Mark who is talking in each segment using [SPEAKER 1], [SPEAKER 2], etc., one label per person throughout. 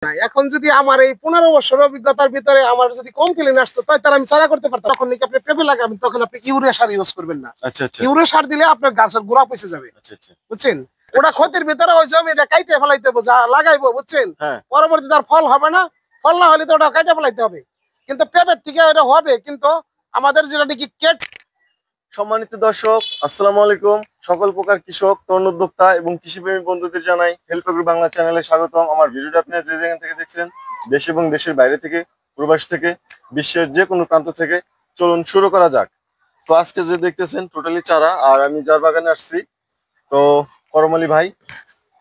[SPEAKER 1] এখন যদি আমার এই 15 বছর অভিজ্ঞতার ভিতরে আমার যদি কমপ্লেন আসতো তাহলে আমি চারা করতে পারতাম। তখন নাকি আপনি পেঁপে লাগাবেন, তখন আপনি ইউরিয়া সার ইউজ করবেন না। ইউরিয়া সার দিলে আপনার গাছের গোড়া পচে যাবে। বুঝছেন, ওটা ক্ষতির ভিতরে ওই জমি এটা কাইটে ফেলাইতে হবে, যা লাগাইবো বুঝছেন, পরবর্তীতে আর ফল হবে না। ফল না হলে তো ওটা কাইটে ফেলাইতে হবে। কিন্তু পেঁপের থেকে এটা হবে, কিন্তু আমাদের যেটা নাকি কেট।
[SPEAKER 2] সম্মানিত দর্শক, আসসালামু আলাইকুম। সকল প্রকার কৃষক, তরুণ উদ্যোক্তা এবং কৃষিপ্রেমী বন্ধুদের জানাই হেল্প এগ্রো বাংলা চ্যানেলে স্বাগতম। আমার ভিডিওটা আপনারা যে জায়গা থেকে দেখছেন, দেশ এবং দেশের বাইরে থেকে, প্রবাস থেকে, বিশ্বের যে কোনো প্রান্ত থেকে, চলুন শুরু করা যাক। তো আজকে যে দেখতেছেন টোটালি চারা, আর আমি যার বাগানে আসছি তো করম আলী ভাই,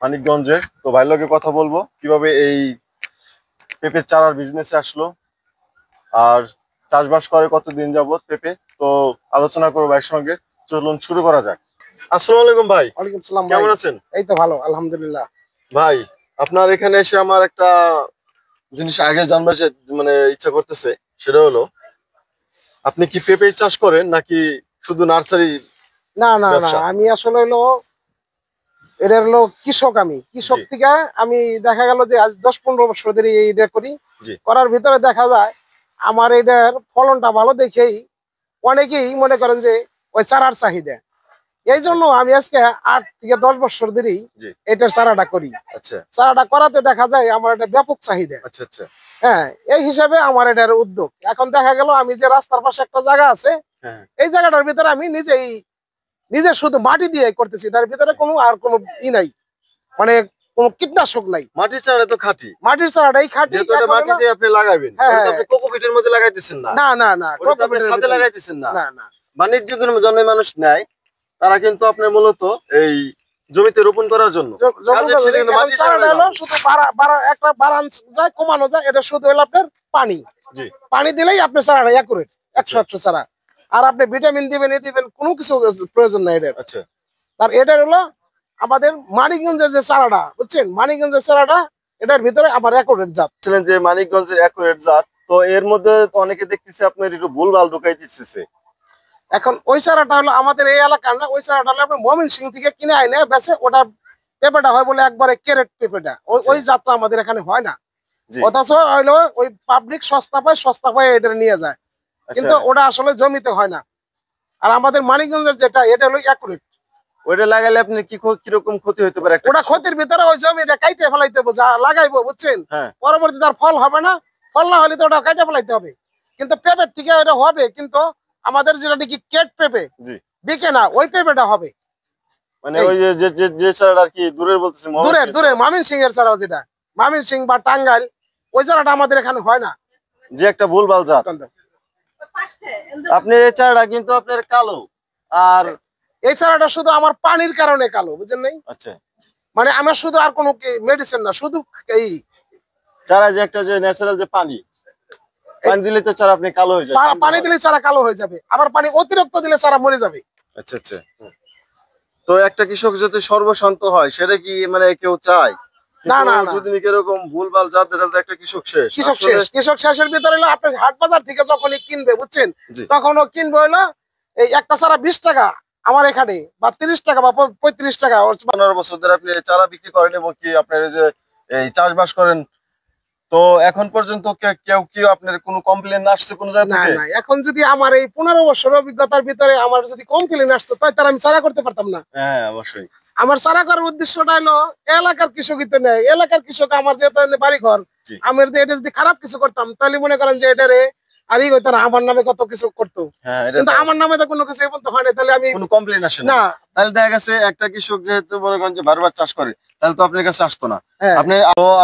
[SPEAKER 2] মানিকগঞ্জে। তো ভাইয়ের লগে কথা বলবো কিভাবে এই পেঁপের চারার বিজনেসে আসলো আর চাষবাস করে কতদিন যাবত পেঁপে। তো আলোচনা করবো ভাইয়ের সঙ্গে, চলুন শুরু করা যাক। আসসালামু আলাইকুম ভাই।
[SPEAKER 1] ওয়ালাইকুম আসসালাম।
[SPEAKER 2] কেমন আছেন?
[SPEAKER 1] এই তো ভালো, আলহামদুলিল্লাহ।
[SPEAKER 2] ভাই, আপনার এখানে এসে আমার একটা জিনিস আগে জানবার মানে ইচ্ছা করতেছে, সেটা হলো আপনি কি পেঁপে চাষ করেন নাকি শুধু নার্সারি?
[SPEAKER 1] না না না, আমি আসলে হলো এটা হলো কৃষক। আমি কৃষক থেকে আমি দেখা গেল যে আজ 10-15 বছর ধরে এইটা করি। করার ভিতরে দেখা যায় আমার এটার ফলনটা ভালো দেখেই অনেকেই মনে করেন যে ওই চারার চাহিদা। এই জন্য আমি আজকে 8 থেকে 10 বছর ধরেই এটার চারাটা করি। চারাটা করাতে দেখা যায় আমার এটা ব্যাপক চাহিদা। হ্যাঁ, এই হিসাবে আমার এটার উদ্যোগ। এখন দেখা গেল আমি যে রাস্তার পাশে একটা জায়গা আছে, এই জায়গাটার ভিতরে আমি নিজে শুধু মাটি দিয়ে করতেছি। এটার ভিতরে কোনো আর কোনো ই নাই, মানে কোনো কীটনাশক নাই।
[SPEAKER 2] মাটির চারা তো খাঁটি,
[SPEAKER 1] মাটির চারাটাই খাঁটি।
[SPEAKER 2] মাটি দিয়ে আপনি লাগাবেন, আপনি কোকোপিটের মধ্যে লাগাইতেছেন না? না না না, কোকোপিটের ছাদে লাগাইতেছেন না? না না, বাণিজ্যিক জন্য মানুষ নেয়, তারা কিন্তু আপনার মূলত এই জমিতে রোপণ করার জন্য।
[SPEAKER 1] একটা বাড়ান যায়, কমানো যায়, এটা শুধু হলো আপনার পানি দিলেই আপনার চারাটা অ্যাকুরেট 100% চারা। আর আপনি ভিটামিন দিবেন, কোনো কিছু প্রয়োজন নাই এটার। আর এটার হলো আমাদের মানিকগঞ্জের যে চারাটা, বুঝছেন, মানিকগঞ্জের চারাটা এটার ভিতরে আবার অ্যাকুরেট জাত।
[SPEAKER 2] ছিলেন যে মানিকগঞ্জের অ্যাকুরেট জাত, তো এর মধ্যে তো অনেকে দেখতেছে আপনার একটু ভুলভাল ঢুকাই দিচ্ছে।
[SPEAKER 1] এখন ওই চারাটা হলো আমাদের এই এলাকার না, ওই চারাটা হলো আপনার ময়মনসিং থেকে কিনে আইনে বেছে। ওটা পেঁপেটা হয় বলে একবারে ক্যারেট পেঁপেটা, ওই জাতটা আমাদের এখানে হয় না। অথচ হইলো ওই পাবলিক সস্তা পায় এটা নিয়ে যায়, কিন্তু ওটা আসলে জমিতে হয় না। আর আমাদের মানিকগঞ্জের যেটা, এটা হলো অ্যাকুরেট।
[SPEAKER 2] ওইটা লাগালে আপনি কিরকম ক্ষতি হতে পারে?
[SPEAKER 1] ওটা ক্ষতির ভিতরে ওই জমিটা কাইটে ফেলাইতে হবে, যা লাগাইবো বুঝছেন, পরবর্তীতে আর ফল হবে না। ফল না হলে তো ওটা কাইটে ফেলাইতে হবে। কিন্তু পেঁপের থেকে এটা হবে, কিন্তু আমাদের যেটা নাকি কেট পেঁপে বিকে না, ওই পেঁপেটা হবে।
[SPEAKER 2] মানে ওই যে চারাটা আর কি দূরের বলতেছে,
[SPEAKER 1] দূরের ময়মনসিং এর চারা, যেটা ময়মনসিং বা টাঙ্গাইল, ওই চারাটা আমাদের এখানে হয় না,
[SPEAKER 2] যে একটা ভুলভাল জাত। আপনি এই চারাটা কিন্তু আপনার কালো, আর
[SPEAKER 1] এই চারাটা শুধু আমার পানির কারণে কালো, বুঝেন নাই?
[SPEAKER 2] আচ্ছা,
[SPEAKER 1] মানে আমার শুধু আর কোনো মেডিসিন না, শুধু এই
[SPEAKER 2] চারা যে একটা যে ন্যাচারাল যে পানি দিলে তো চারা আপনি কালো হয়ে যাবে।
[SPEAKER 1] পানি দিলে চারা কালো হয়ে যাবে, আবার পানি অতিরিক্ত দিলে চারা মরে যাবে।
[SPEAKER 2] আচ্ছা আচ্ছা। তো একটা কৃষক যাতে সর্বশান্ত হয়, সেটা কি মানে কেউ চায়?
[SPEAKER 1] না না,
[SPEAKER 2] যদি এরকম ভুলভাল জাত দেয় তাহলে একটা কৃষক শেষ।
[SPEAKER 1] কৃষক শেষের ভিতরে হলো আপনি হাট বাজার থেকে যখনই কিনবে, বুঝছেন, তখন ও কিনবে হলো এই একটা চারা 20 টাকা আমার এখানে, বা 30 টাকা বা 35 টাকা।
[SPEAKER 2] 15 বছর ধরে আপনি চারা বিক্রি করেন এবং কি আপনার যে এই চাষবাস করেন, তো এখন পর্যন্ত কেউ কি আপনার কোনো কমপ্লেন আসছে কোন জায়গা থেকে?
[SPEAKER 1] না, এখন যদি আমার এই 15 বছর অভিজ্ঞতার ভিতরে আমার যদি কমপ্লেন আসতো তাহলে আমি চারা করতে পারতাম না।
[SPEAKER 2] হ্যাঁ, অবশ্যই।
[SPEAKER 1] আমার চারা করার উদ্দেশ্যটা হলো এলাকার কৃষকই তো নেই, এলাকার কৃষক আমার যেহেতু বাড়ি ঘর, আমি এটা যদি খারাপ কিছু করতাম তাহলে মনে করেন যে এটারে আর ই হইতো না, আমার নামে কত কিছু করতো, কিন্তু আমার নামে তো কোনো কিছু বলতে হয় না। তাহলে আমি
[SPEAKER 2] কোনো কমপ্লেন আসে না। তাহলে দেখা গেছে একটা কৃষক যেহেতু মনে করেন যে বারবার চাষ করে, তাহলে তো আপনার কাছে আসতো না।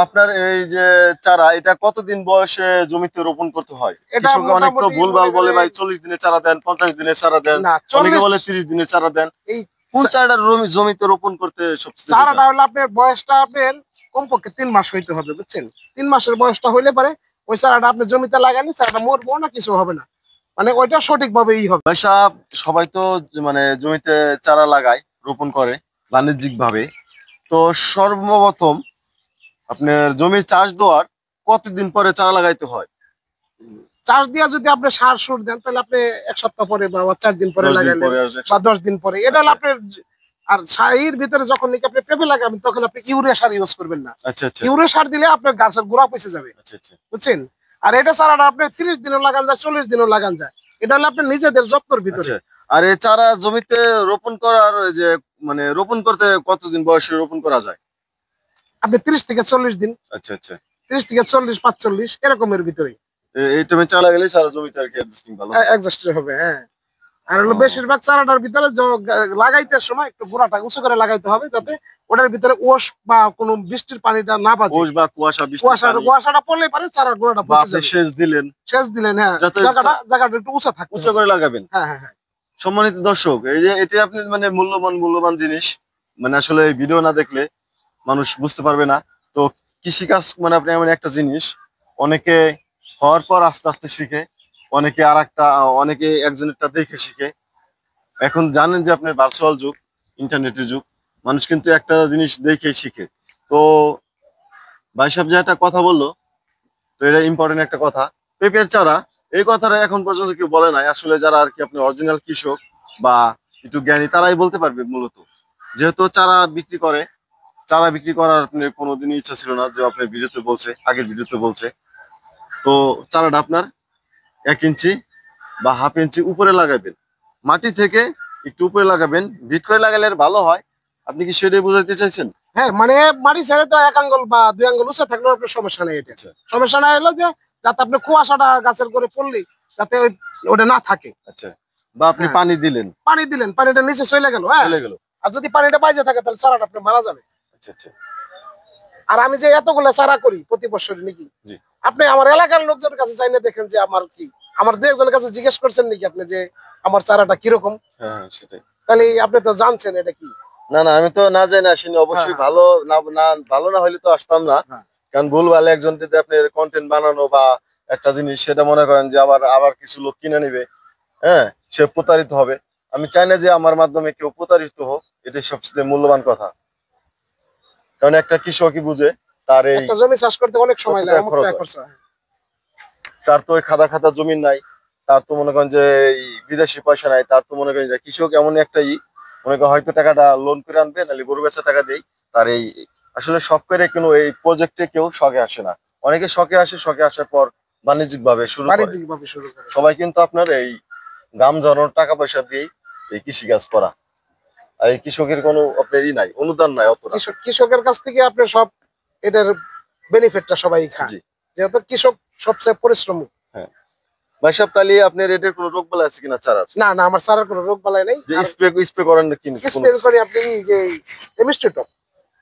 [SPEAKER 2] আপনার এই যে চারা, এটা কতদিন বয়সে জমিতে রোপণ করতে হয়? কৃষক অনেক তো ভুলভাল বলে, ভাই 40 দিনে চারা দেন, 50 দিনে চারা দেন, অনেকে বলে 30 দিনে চারা দেন। এই কোন চারাটা জমিতে রোপণ করতে সবচেয়ে?
[SPEAKER 1] চারাটা হলো আপনার বয়সটা আপনার কমপক্ষে 3 মাস হইতে হবে, বুঝছেন। 3 মাসের বয়সটা হইলে পারে ওই চারাটা আপনি জমিতে লাগালে চারাটা মরবো না, কিছু হবে না, মানে ওইটা সঠিকভাবেই হবে।
[SPEAKER 2] ভাই সাহেব, সবাই তো মানে জমিতে চারা লাগায়, রোপণ করে বাণিজ্যিক ভাবে। তো সর্বপ্রথম আপনার জমি চাষ দেওয়ার কতদিন পরে চারা লাগাইতে হয়?
[SPEAKER 1] চাষ দিয়া যদি আপনি সার সুর দেন তাহলে আপনি 1 সপ্তাহ পরে বা 4 দিন পরে লাগাইলেন, বা 10 দিন পরে। এটা হলো আপনার আর সারের ভিতরে যখন নাকি আপনি পেঁপে লাগাবেন তখন আপনি ইউরিয়া সার ইউজ করবেন না।
[SPEAKER 2] আচ্ছা আচ্ছা
[SPEAKER 1] ইউরিয়া সার দিলে আপনার গাছের গোড়া পচে যাবে।
[SPEAKER 2] আচ্ছা আচ্ছা
[SPEAKER 1] বুঝছেন? আর এটা চারাটা আপনি 30 দিনও লাগান যায়, 40 দিনও লাগান যায়। এটা হলো আপনার নিজেদের যত্নের ভিতরে।
[SPEAKER 2] আচ্ছা। আর এই চারা জমিতে রোপণ করার ওই যে মানে রোপণ করতে কতদিন বয়সে রোপণ করা যায়?
[SPEAKER 1] আপনি 30 থেকে 40 দিন,
[SPEAKER 2] আচ্ছা আচ্ছা
[SPEAKER 1] 30 থেকে 40, 45 এরকমের ভিতরে
[SPEAKER 2] এই টাইমে চারা গেলে সারা জমিতে আর কি অ্যাডজাস্টিং ভালো হয়।
[SPEAKER 1] অ্যাডজাস্ট হবে। হ্যাঁ, আর হলো
[SPEAKER 2] ও।
[SPEAKER 1] বেশিরভাগ চারাটার ভিতরে লাগাইতে সময় একটু গোড়াটা উঁচু করে লাগাইতে হবে, যাতে ওটার ভিতরে ওশ বা কোনো বৃষ্টির পানিটা না বাজে।
[SPEAKER 2] ওশ বা কুয়াশা বৃষ্টির পানি
[SPEAKER 1] কুয়াশাটা পড়লেই পারে চারার গোড়াটা
[SPEAKER 2] বা
[SPEAKER 1] পচে
[SPEAKER 2] আপনি
[SPEAKER 1] যাবে।
[SPEAKER 2] সেচ দিলেন,
[SPEAKER 1] সেচ দিলেন, হ্যাঁ,
[SPEAKER 2] যাতে
[SPEAKER 1] জায়গাটা একটু উঁচু থাকতে
[SPEAKER 2] উঁচু
[SPEAKER 1] হবে।
[SPEAKER 2] করে লাগাবেন।
[SPEAKER 1] হ্যাঁ হ্যাঁ হ্যাঁ।
[SPEAKER 2] সম্মানিত দর্শক, এই যে এটা আপনি মানে মূল্যবান জিনিস, মানে আসলে ভিডিও না দেখলে মানুষ বুঝতে পারবে না। তো কৃষিকাজ মানে আপনি এমন একটা জিনিস, অনেকে হওয়ার পর আস্তে আস্তে শিখে, অনেকে একজনেরটা দেখে শিখে। এখন জানেন যে আপনার ভার্চুয়াল যুগ, ইন্টারনেটের যুগ, মানুষ কিন্তু একটা জিনিস দেখে শিখে। তো ভাই সাহেব যে একটা কথা বললো, তো এটা ইম্পর্টেন্ট একটা কথা, পেঁপের চারা, এই কথাটা এখন পর্যন্ত কেউ বলে নাই। আসলে যারা আর কি আপনি অরিজিনাল কৃষক বা একটু জ্ঞানী তারাই বলতে পারবে মূলত। যেহেতু চারা বিক্রি করার আপনার কোনোদিনই ইচ্ছা ছিল না, যে আপনার ভিডিওতে বলছে, আগের ভিডিওতে বলছে। তো চারাটা আপনার 1 ইঞ্চি বা হাফ ইঞ্চি উপরে লাগাবেন, মাটি থেকে একটু উপরে লাগাবেন, ভিট করে লাগালে আর ভালো হয়। আপনি কি সেটাই বোঝাতে চাইছেন?
[SPEAKER 1] হ্যাঁ, মানে মাটি ছেড়ে তো 1 আঙ্গুল বা 2 আঙ্গুল উঁচু থাকলেও আপনার সমস্যা নেই। এটা
[SPEAKER 2] আচ্ছা
[SPEAKER 1] সমস্যা না হলো যে যাতে আপনি কুয়াশাটা গাছের করে পড়লে যাতে ওটা না থাকে।
[SPEAKER 2] আচ্ছা। বা আপনি
[SPEAKER 1] হ্যাঁ।
[SPEAKER 2] পানি দিলেন,
[SPEAKER 1] পানি দিলেন, পানিটা নিচে চলে গেল, হ্যাঁ,
[SPEAKER 2] চলে গেল।
[SPEAKER 1] আর যদি পানিটা বাইজে থাকে তাহলে চারাটা আপনি মারা যাবে।
[SPEAKER 2] আচ্ছা আচ্ছা
[SPEAKER 1] আর আমি যে এতগুলো চারা করি প্রতি বছর নাকি,
[SPEAKER 2] জি।
[SPEAKER 1] আপনি আমার এলাকার লোকজনের কাছে চাইলে দেখেন যে আমার 2 একজনের কাছে জিজ্ঞেস করছেন নাকি আপনি যে আমার চারাটা কিরকম?
[SPEAKER 2] হ্যাঁ হ্যাঁ, সেটাই।
[SPEAKER 1] তাহলে আপনি তো জানছেন এটা কি।
[SPEAKER 2] না না, আমি তো না জানি আসিনি অবশ্যই।
[SPEAKER 1] হ্যাঁ,
[SPEAKER 2] ভালো না হলে তো আসতাম না।
[SPEAKER 1] হ্যাঁ।
[SPEAKER 2] কারণ ভুলভাল একজন যদি আপনার কন্টেন্ট বানানো বা একটা জিনিস সেটা মনে করেন যে আবার আবার কিছু লোক কিনে নিবে, হ্যাঁ, সে প্রতারিত হবে। আমি চাই না যে আমার মাধ্যমে কেউ প্রতারিত হোক, এটাই সবচেয়ে মূল্যবান কথা। কারণ একটা কৃষকই বুঝে তার এই
[SPEAKER 1] একটা জমি চাষ করতে অনেক সময়
[SPEAKER 2] কত
[SPEAKER 1] লাগে,
[SPEAKER 2] টাকা
[SPEAKER 1] অনেক
[SPEAKER 2] খরচ
[SPEAKER 1] টাকা
[SPEAKER 2] হয়।
[SPEAKER 1] খরচ হয়।
[SPEAKER 2] তার তো ওই খাদা জমি নাই, তার তো মনে করেন যে এই বিদেশি পয়সা নাই, তার তো মনে করেন যে কৃষক এমন একটা মনে করেন হয়তো টাকাটা লোন করে আনবে, নাহলে গরু বেচা টাকা দেই। তার এই আসলে শখ করে কোনো এই প্রজেক্টে কেউ শখে আসে না। অনেকে শখে আসে, শখে আসার পর বাণিজ্যিক ভাবে শুরু করে।
[SPEAKER 1] বাণিজ্যিক ভাবে শুরু করে।
[SPEAKER 2] সবাই কিন্তু আপনার এই গাম জমানোর টাকা পয়সা দিয়েই এই কৃষিকাজ করা। আর এই কৃষকের কোনো আপনার নাই, অনুদান নাই অতটা।
[SPEAKER 1] কৃষকের কাছ থেকে আপনি সব এটার বেনিফিটটা সবাই খায়,
[SPEAKER 2] জি
[SPEAKER 1] যেহেতু কৃষক সবচেয়ে পরিশ্রমী।
[SPEAKER 2] হ্যাঁ। ভাই সাহেব, তাহলে আপনার এটার কোনো রোগ বালাই আছে কিনা চারার?
[SPEAKER 1] না না, আমার চারার কোনো রোগ বালাই নেই।
[SPEAKER 2] যে স্প্রে করেন না কিনা?
[SPEAKER 1] স্প্রে করি আপনি যে এমএসটি টপ।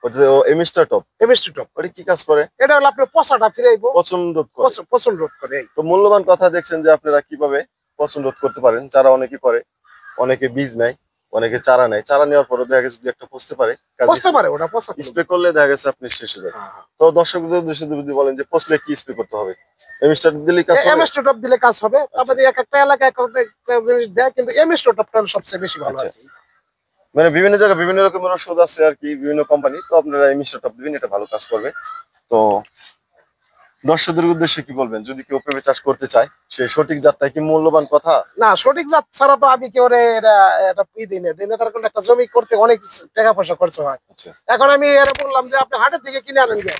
[SPEAKER 2] ওটা যে এমিস্টার টপ,
[SPEAKER 1] এমএসটি টপ
[SPEAKER 2] ওটা কি কাজ করে?
[SPEAKER 1] এটা হলো আপনার পচাটা ফিরাইবো,
[SPEAKER 2] পচন রোধ করে।
[SPEAKER 1] পচন রোধ করে।
[SPEAKER 2] তো মূল্যবান কথা দেখছেন যে আপনারা কিভাবে পচন রোধ করতে পারেন। চারা অনেকে করে, অনেকে বীজ নেয়, অনেকে চারা নেয়। চারা নেওয়ার পরে দেখা গেছে একটা পচতে পারে,
[SPEAKER 1] পচতে পারে, ওটা পচা
[SPEAKER 2] স্প্রে করলে দেখা গেছে আপনি শেষ হয়ে যায়। তো দর্শকদের উদ্দেশ্যে যদি বলেন যে পচলে কি স্প্রে করতে হবে? এমিস্টার দিলে কাজ হবে?
[SPEAKER 1] এমএসটি টপ দিলে কাজ হবে। তারপরে এক একটা এলাকায় একটা জিনিস দেয়, কিন্তু এমএসটি টপটা সবচেয়ে বেশি ভালো
[SPEAKER 2] আচ্ছা।
[SPEAKER 1] আর কি।
[SPEAKER 2] মানে বিভিন্ন জায়গায় বিভিন্ন রকমের ওষুধ আছে আর কি, বিভিন্ন কোম্পানি। তো আপনারা এমিস্টার টপ দিবেন, এটা ভালো কাজ করবে। তো দর্শকদের উদ্দেশ্যে কি বলবেন, যদি কেউ পেঁপে চাষ করতে চায়, সে সঠিক জাতটাই কি মূল্যবান কথা?
[SPEAKER 1] না, সঠিক জাত ছাড়া তো আমি কেউ এটা দিনে তার কোনো একটা জমি করতে অনেক টাকা পয়সা খরচ হয়।
[SPEAKER 2] আচ্ছা
[SPEAKER 1] এখন আমি এরা বললাম যে আপনি হাটের থেকে কিনে আনেন গে,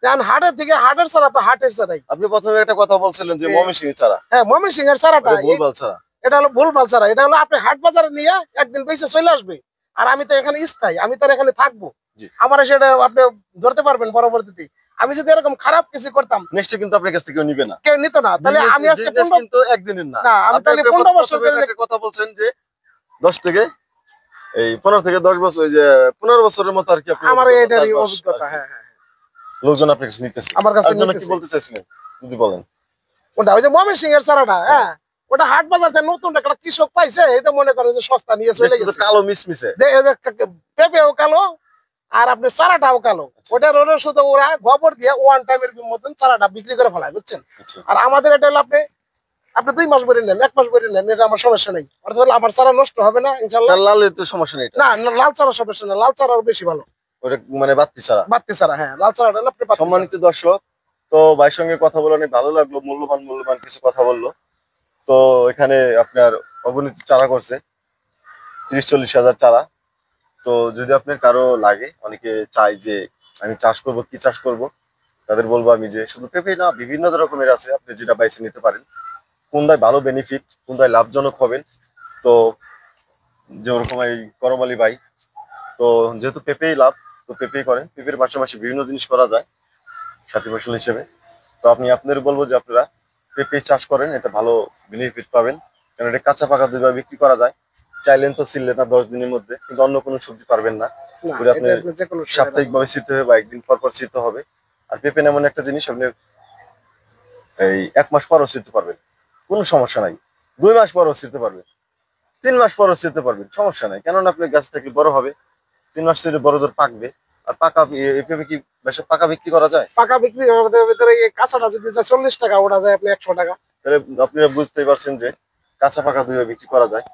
[SPEAKER 1] দেন হাটের থেকে হাটের ছাড়া তো হাটের ছাড়াই।
[SPEAKER 2] আপনি প্রথমে একটা কথা বলছিলেন যে ময়মনসিংহ চারা,
[SPEAKER 1] হ্যাঁ, ময়মনসিংহ এর ছাড়াটা
[SPEAKER 2] ভুলভাল চারা।
[SPEAKER 1] এটা হলো ভুলভাল ছাড়া। এটা হলো আপনি হাট বাজারে নিয়ে একদিন বেশি চলে আসবে, আর আমি তো এখানে স্থায়ী, আমি তো আর এখানে থাকবো।
[SPEAKER 2] জি।
[SPEAKER 1] আমার সেটা আপনি ধরতে পারবেন পরবর্তীতে। আমি যদি এরকম খারাপ কিছু করতাম,
[SPEAKER 2] নেক্সট কিন্তু আপনার কাছ থেকে কেউ নিবে না,
[SPEAKER 1] কেউ নিত না। তাহলে আমি আজকে
[SPEAKER 2] কিন্তু একদিনের না।
[SPEAKER 1] না, আমি তাহলে 15 বছর
[SPEAKER 2] একটা কথা বলছেন যে 10 থেকে এই 15 থেকে 10 বছর, ওই যে 15 বছরের মতো আর কি
[SPEAKER 1] আমার এটারই অভিজ্ঞতা। হ্যাঁ হ্যাঁ,
[SPEAKER 2] লোকজন আপনার কাছে নিতেছে।
[SPEAKER 1] আমার কাছে
[SPEAKER 2] তার জন্য কি বলতে চাইছিলেন যদি বলেন?
[SPEAKER 1] ওটা ওই যে ময়মনসিংহ এর ছাড়াটা, হ্যাঁ, ওটা হাট বাজারে নতুন একটা কৃষক পাইছে, এই তো মনে করে যে সস্তা নিয়ে চলে
[SPEAKER 2] দেখতে তো
[SPEAKER 1] গেছে।
[SPEAKER 2] কালো মিসমিসে,
[SPEAKER 1] পেঁপেও কালো আর আপনার চারাটাও কালো। ওটার ওরা শুধু ওরা গোবর দিয়ে ওয়ান টাইমের মতন চারাটা বিক্রি করে ফেলায়, বুঝছেন।
[SPEAKER 2] আচ্ছা
[SPEAKER 1] আর আমাদের এটা হলো আপনি 2 মাস ভরে নেন, 1 মাস ভরে নেন, এটা আমার সমস্যা নেই। অর্থাৎ আমার চারা নষ্ট হবে না ইনশাআল্লাহ।
[SPEAKER 2] চাল লাল তো সমস্যা নেই। এটা
[SPEAKER 1] না না, লাল চারা সমস্যা না, লাল চারা বেশি ভালো।
[SPEAKER 2] ওটা মানে বাত্তি চারা,
[SPEAKER 1] বাত্তি চারা, হ্যাঁ, লাল চারা হলো আপনি বাত্তি চারা।
[SPEAKER 2] সম্মানিত দর্শক, তো ভাইয়ের সঙ্গে কথা বলে অনেক ভালো লাগলো। মূল্যবান কিছু কথা বললো। তো এখানে আপনার অগণিত চারা করছে, 30-40 হাজার চারা। তো যদি আপনার কারো লাগে, অনেকে চাই যে আমি চাষ করব, কি চাষ করব, তাদের বলবো আমি যে শুধু পেঁপে না, বিভিন্ন রকমের আছে, আপনি যেটা বাইছে নিতে পারেন। কোনটায় ভালো বেনিফিট, কোনটায় লাভজনক হবেন। তো যেরকম এই করম আলী ভাই, তো যেহেতু পেঁপেই লাভ, তো পেঁপেই করেন। পেঁপের পাশাপাশি বিভিন্ন জিনিস করা যায় সাথী ফসল হিসেবে। তো আপনাদের বলবো যে আপনারা পেঁপে চাষ করেন, এটা ভালো বেনিফিট পাবেন। কারণ এটা কাঁচা পাকা দুইভাবে বিক্রি করা যায়। চাইলেন তো ছিললেন না 10 দিনের মধ্যে, কিন্তু অন্য কোনো সবজি পারবেন না।
[SPEAKER 1] না,
[SPEAKER 2] ওটা
[SPEAKER 1] এটা
[SPEAKER 2] আপনার
[SPEAKER 1] আপনি যে কোনো সময়
[SPEAKER 2] সাপ্তাহিক ভাবে ছিঁড়তে হবে বা একদিন পর পর ছিঁড়তে হবে। আর পেঁপে এমন একটা জিনিস, আপনি এই 1 মাস পরও ছিঁড়তে পারবেন, কোনো সমস্যা নাই। 2 মাস পরও ছিঁড়তে পারবেন, 3 মাস পরও ছিঁড়তে পারবেন, সমস্যা নাই। কেননা আপনার গাছ থেকে বড় হবে, 3 মাস ছিঁড়ে বড় জোর পাকবে। আর পাকা এই পেঁপে কি বেশি পাকা বিক্রি করা যায়?
[SPEAKER 1] পাকা বিক্রি করার ভিতরে এই কাঁচাটা যদি যায় 40 টাকা, ওটা যায় আপনি 100 টাকা।
[SPEAKER 2] তাহলে আপনারা বুঝতেই পারছেন যে কাঁচা পাকা দুইভাবে বিক্রি করা যায়।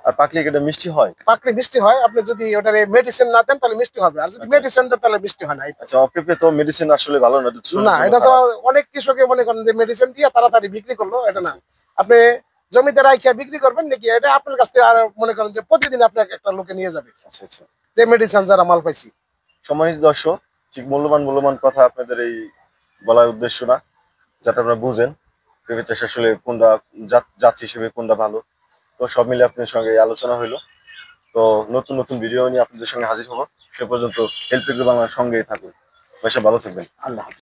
[SPEAKER 2] আর পাকলে কি এটা মিষ্টি হয়?
[SPEAKER 1] পাকলে মিষ্টি হয়, আপনি যদি ওটারে মেডিসিন না দেন তাহলে মিষ্টি হবে, আর যদি
[SPEAKER 2] আচ্ছা।
[SPEAKER 1] মেডিসিন দেন তাহলে মিষ্টি হয় না।
[SPEAKER 2] আচ্ছা, পেঁপে তো মেডিসিন আসলে ভালো না, এটা তো শরীরের
[SPEAKER 1] না,
[SPEAKER 2] জন্য
[SPEAKER 1] এটা তো
[SPEAKER 2] খারাপ।
[SPEAKER 1] অনেক কৃষকে মনে করেন যে মেডিসিন দিয়ে তাড়াতাড়ি বিক্রি করলো, এটা না।
[SPEAKER 2] আচ্ছা
[SPEAKER 1] আপনি জমিতে রাখিয়া বিক্রি করবেন নাকি, এটা আপনার কাছ থেকে। আর মনে করেন যে প্রতিদিন আপনাকে একটা লোকে নিয়ে যাবে
[SPEAKER 2] আচ্ছা আচ্ছা।
[SPEAKER 1] যে মেডিসিন যারা মাল পাইছি।
[SPEAKER 2] সম্মানিত দর্শক, ঠিক মূল্যবান মূল্যবান কথা আপনাদের এই বলার উদ্দেশ্য না, যাতে আপনারা বুঝেন পেঁপে চাষ আসলে কোনটা জাত হিসেবে কোনটা ভালো। তো সব মিলে আপনার সঙ্গে এই আলোচনা হইলো। তো নতুন নতুন ভিডিও নিয়ে আপনাদের সঙ্গে হাজির হবো। সে পর্যন্ত হেল্প এগ্রো বাংলার সঙ্গেই থাকুন। বেশ ভালো থাকবেন।
[SPEAKER 1] আল্লাহ হাফেজ।